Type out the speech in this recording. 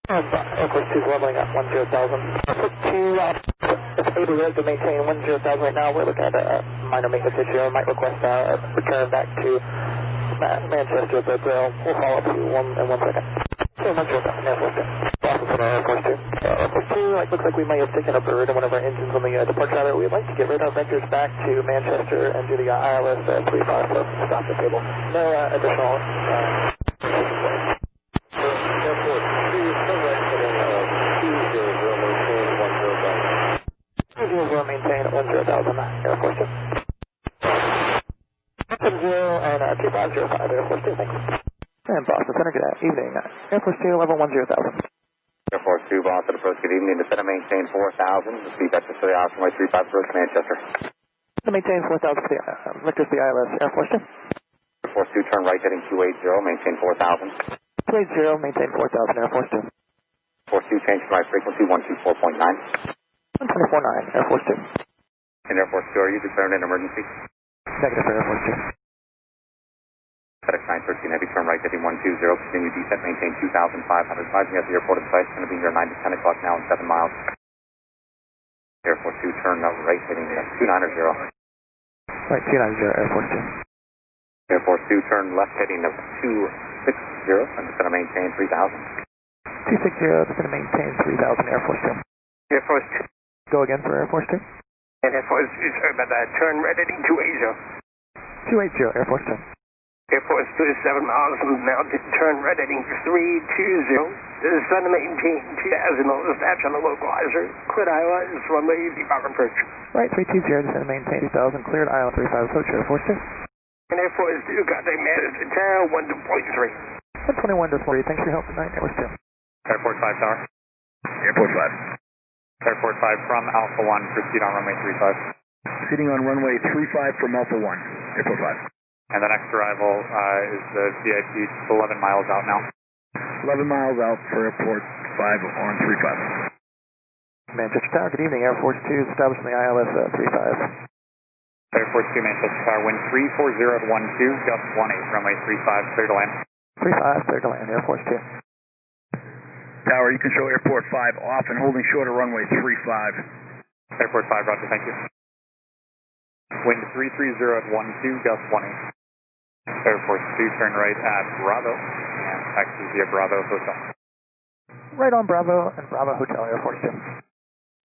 Airforce 2 is leveling at 10,000. Airforce 2, it's able to maintain 10,000 right now. We're looking at a minor maintenance issue. I might request a return back to Manchester, but we'll follow up with you in 1 second. So 10,000, Airforce 2. Awesome for Airforce 2. Airforce 2, looks like we may have taken a bird in one of our engines on the departure ladder. We'd like to get radar vectors back to Manchester and do the ILS 35 for stop the table. No additional... We'll maintain 10,000, Airforce 2. 70 and 2505, Airforce 2, thanks. And Boston Center, good evening. Airforce 2, level 10,000. Airforce 2, Boston approach, good evening. Descend and maintain 4,000. Speed back to Cerritos of MHT Aviation, approach Manchester. To maintain 4,000 for the Victor's the ILS, Airforce 2. Airforce 2, turn right heading 280, maintain 4,000. 280, maintain 4,000, Airforce 2. Airforce 2, change to right frequency 124.9. 124.9, Airforce 2. And Airforce 2, are you declaring an emergency? Negative for Airforce 2. FedEx 913, heavy turn right heading 120, continue descent, maintain 2,500. Rising at the airport in sight, it's going to be here 9 to 10 o'clock now in 7 miles. Airforce 2, turn right heading 290. Right, 290, Airforce 2. Airforce 2, turn left heading 260, and it's going to maintain 3,000. 260, it's going to maintain 3,000, Airforce 2. Airforce 2. Go again for Airforce 2. And Airforce 2, sorry about that. Turn right heading 280. 280, Airforce 2. Airforce 2 is 7 miles from now. Turn right heading 320. Descend to maintain 2,000. Dispatch on the localizer. Cleared Iowa is runway departure approach. Right, 320, descend to maintain 2,000. Cleared Iowa 35 approach, Airforce 2. And Airforce 2, contact Manchester Tower 121.3. 121.3, thanks for your help tonight, Airforce 2. Airport 5 tower. Airport 5. Airport 5 from Alpha 1, proceed on runway 35. Proceeding on runway 35 from Alpha 1, Airport 5. And the next arrival is the VIP, 11 miles out now. 11 miles out for Airport 5 on 35. Manchester Tower, good evening, Airforce 2, establishing the ILS 35. Airforce 2, Manchester Tower, wind 340 at 12, gust 18, runway 35, clear to land. 35, clear to land, Airforce 2. Tower, you control Airport 5 off and holding short of runway 35. Airport 5, roger, thank you. Wind 330 at 12, gust 18. Airforce 2, turn right at Bravo, and taxi via Bravo Hotel. Right on Bravo and Bravo Hotel, Airforce 2.